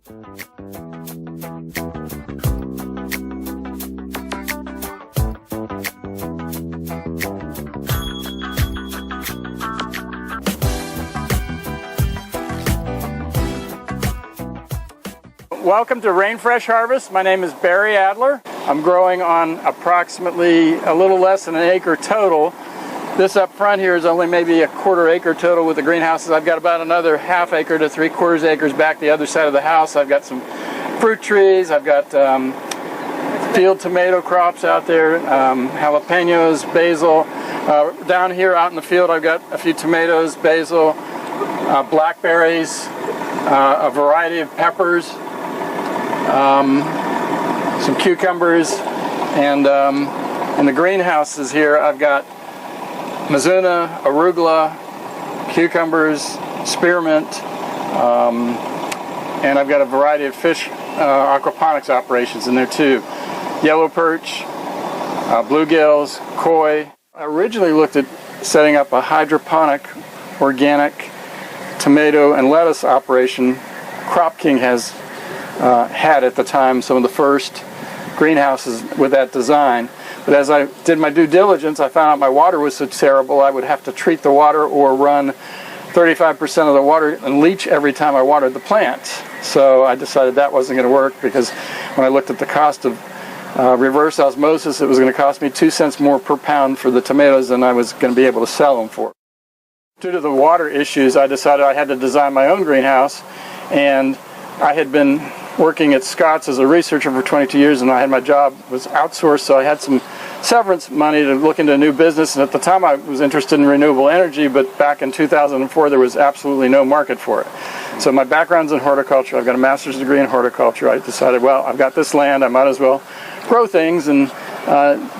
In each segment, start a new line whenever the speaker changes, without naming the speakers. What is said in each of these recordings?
Welcome to Rain Fresh Harvest. My name is Barry Adler. I'm growing on approximately a little less than an acre total. This up front here is only maybe a quarter acre total with the greenhouses. I've got about another half acre to 3/4 acres back the other side of the house. I've got some fruit trees. I've got field tomato crops out there, jalapenos, basil. Down here out in the field I've got a few tomatoes, basil, blackberries, a variety of peppers, some cucumbers, and in the greenhouses here I've got mizuna, arugula, cucumbers, spearmint, and I've got a variety of fish aquaponics operations in there too. Yellow perch, bluegills, koi. I originally looked at setting up a hydroponic organic tomato and lettuce operation. Crop King has had at the time some of the first greenhouses with that design. But as I did my due diligence, I found out my water was so terrible I would have to treat the water or run 35% of the water and leach every time I watered the plants. So I decided that wasn't going to work, because when I looked at the cost of reverse osmosis, it was going to cost me 2 cents more per pound for the tomatoes than I was going to be able to sell them for. Due to the water issues, I decided I had to design my own greenhouse, and I had been working at Scott's as a researcher for 22 years, and my job was outsourced, so I had some severance money to look into a new business. And at the time I was interested in renewable energy, but back in 2004 there was absolutely no market for it. So my background's in horticulture. I've got a master's degree in horticulture. I decided, well, I've got this land, I might as well grow things and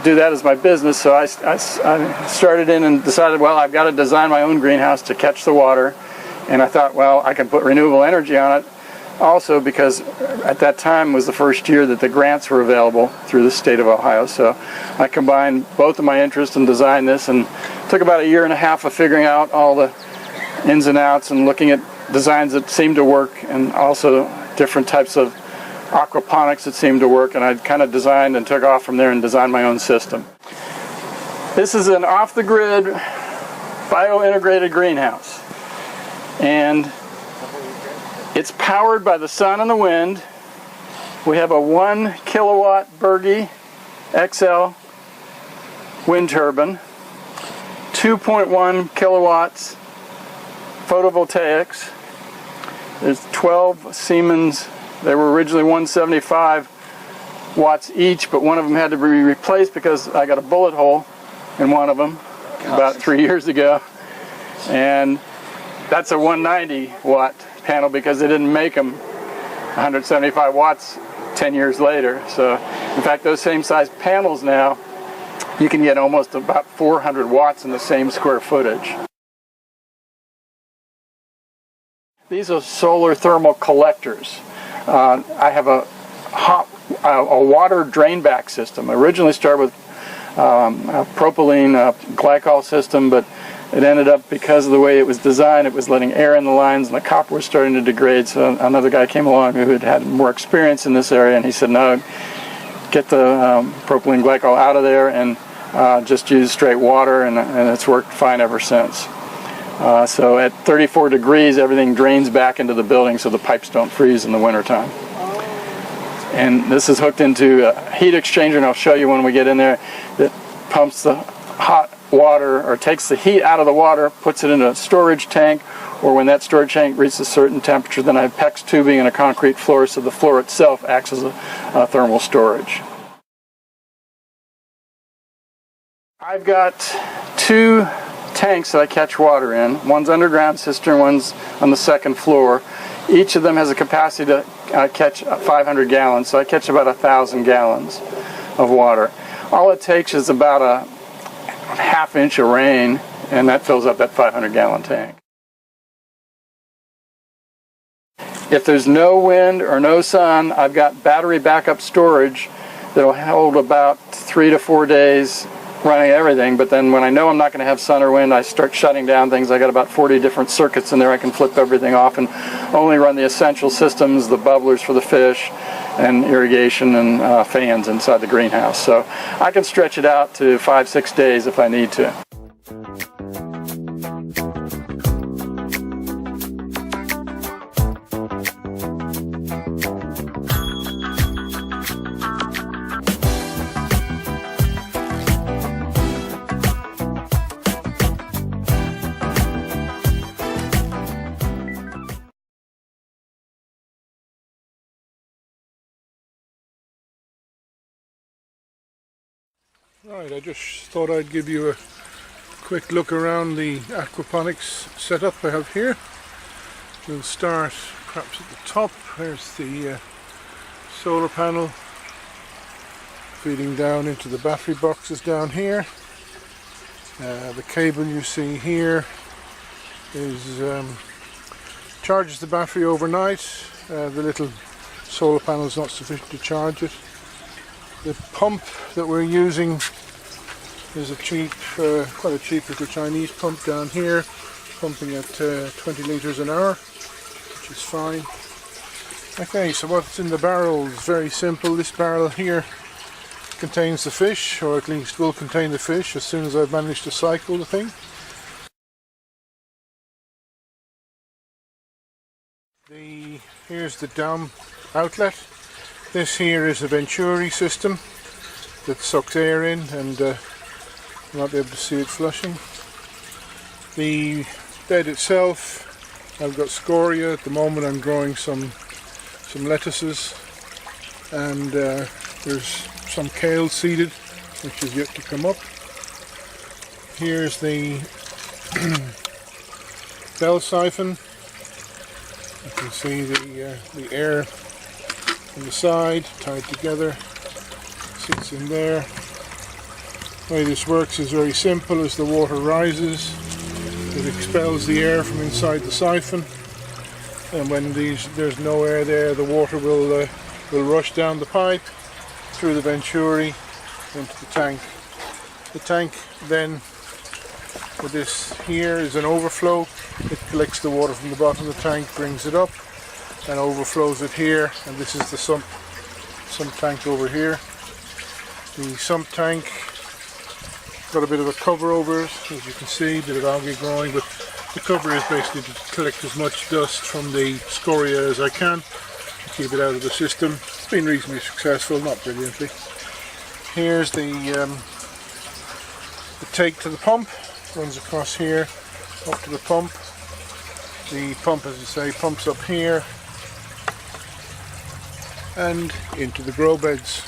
do that as my business. So I started in and decided, well, I've got to design my own greenhouse to catch the water. And I thought, well, I can put renewable energy on it. Also, because at that time was the first year that the grants were available through the state of Ohio. So I combined both of my interests and designed this, and took about 1.5 years of figuring out all the ins and outs and looking at designs that seemed to work, and also different types of aquaponics that seemed to work, and I kind of designed and took off from there and designed my own system. This is an off-the-grid bio-integrated greenhouse, and it's powered by the sun and the wind. We have a 1 kilowatt Berge XL wind turbine, 2.1 kilowatts photovoltaics. There's 12 Siemens. They were originally 175 watts each, but one of them had to be replaced because I got a bullet hole in one of them about 3 years ago. And that's a 190 watt panel because they didn't make them 175 watts 10 years later. So in fact, those same size panels now, you can get almost about 400 watts in the same square footage. These are solar thermal collectors. I have a water drain back system. I originally started with a propylene glycol system, but it ended up, because of the way it was designed, it was letting air in the lines and the copper was starting to degrade. So another guy came along who had more experience in this area, and he said, no, get the propylene glycol out of there and just use straight water, and it's worked fine ever since. So at 34 degrees, everything drains back into the building so the pipes don't freeze in the wintertime. And this is hooked into a heat exchanger, and I'll show you when we get in there, that pumps the hot water, or takes the heat out of the water, puts it in a storage tank, or when that storage tank reaches a certain temperature, then I have PEX tubing and a concrete floor, so the floor itself acts as a thermal storage. I've got 2 tanks that I catch water in. One's underground cistern, one's on the second floor. Each of them has a capacity to catch 500 gallons, so I catch about 1,000 gallons of water. All it takes is about a ½ inch of rain, and that fills up that 500-gallon tank. If there's no wind or no sun, I've got battery backup storage that'll hold about 3 to 4 days running everything, but then when I know I'm not going to have sun or wind, I start shutting down things. I got about 40 different circuits in there. I can flip everything off and only run the essential systems, the bubblers for the fish, and irrigation and fans inside the greenhouse. So I can stretch it out to 5-6 days if I need to.
Right, I just thought I'd give you a quick look around the aquaponics setup I have here. We'll start perhaps at the top. There's the solar panel feeding down into the battery boxes down here. The cable you see here is charges the battery overnight. The little solar panel is not sufficient to charge it. The pump that we're using is a cheap, quite a cheap little Chinese pump down here, pumping at 20 litres an hour, which is fine. Okay, so what's in the barrel is very simple. This barrel here contains the fish, or at least will contain the fish as soon as I've managed to cycle the thing. Here's the dam outlet. This here is a Venturi system that sucks air in, and you might be able to see it flushing. The bed itself, I've got scoria. At the moment I'm growing some lettuces, and there's some kale seeded, which is yet to come up. Here's the bell siphon. You can see the air on the side, tied together, sits in there. The way this works is very simple. As the water rises, it expels the air from inside the siphon, and when there's no air there, the water will rush down the pipe through the Venturi into the tank. The tank then, with this here, is an overflow. It collects the water from the bottom of the tank, brings it up, and overflows it here, and this is the sump tank over here. The sump tank got a bit of a cover over it, as you can see, a bit of algae growing, but the cover is basically to collect as much dust from the scoria as I can to keep it out of the system. It's been reasonably successful, not brilliantly. Here's the take to the pump, runs across here up to the pump. The pump, as I say, pumps up here and into the grow beds.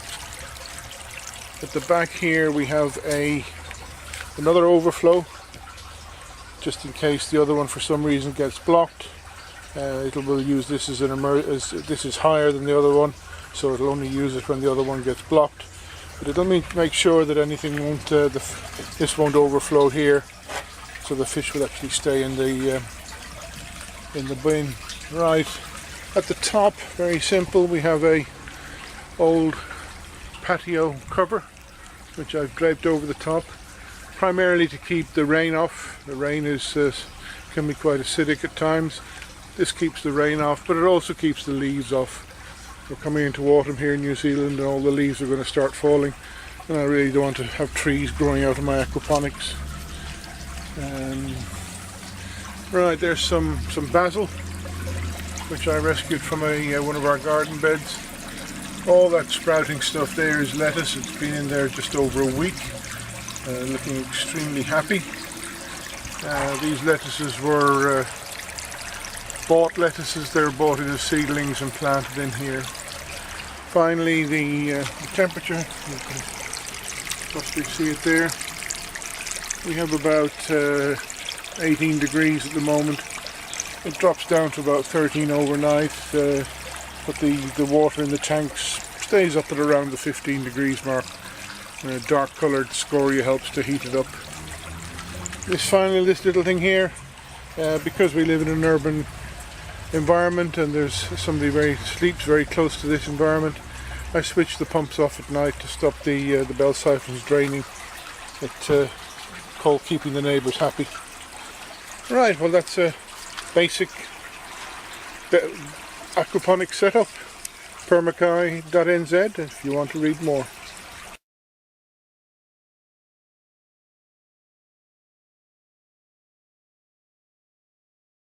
At the back here we have another overflow, just in case the other one for some reason gets blocked. Will use this as this is higher than the other one, so it'll only use it when the other one gets blocked. But it'll make sure that anything won't, this won't overflow here, so the fish will actually stay in the bin. Right, at the top, very simple, we have a old patio cover which I've draped over the top, primarily to keep the rain off. The rain can be quite acidic at times. This keeps the rain off, but it also keeps the leaves off. We're coming into autumn here in New Zealand, and all the leaves are going to start falling, and I really don't want to have trees growing out of my aquaponics. Right, there's some basil, which I rescued from one of our garden beds. All that sprouting stuff there is lettuce. It's been in there just over a week, looking extremely happy. These lettuces were bought lettuces. They were bought in as seedlings and planted in here. Finally, the temperature, you can possibly see it there. We have about 18 degrees at the moment. It drops down to about 13 overnight, but the water in the tanks stays up at around the 15 degrees mark. Dark coloured scoria helps to heat it up. This little thing here, because we live in an urban environment and there's somebody sleeps very close to this environment, I switch the pumps off at night to stop the bell siphons draining It's called keeping the neighbours happy. Right, well that's a basic aquaponics setup. Permakai.nz if you want to read more.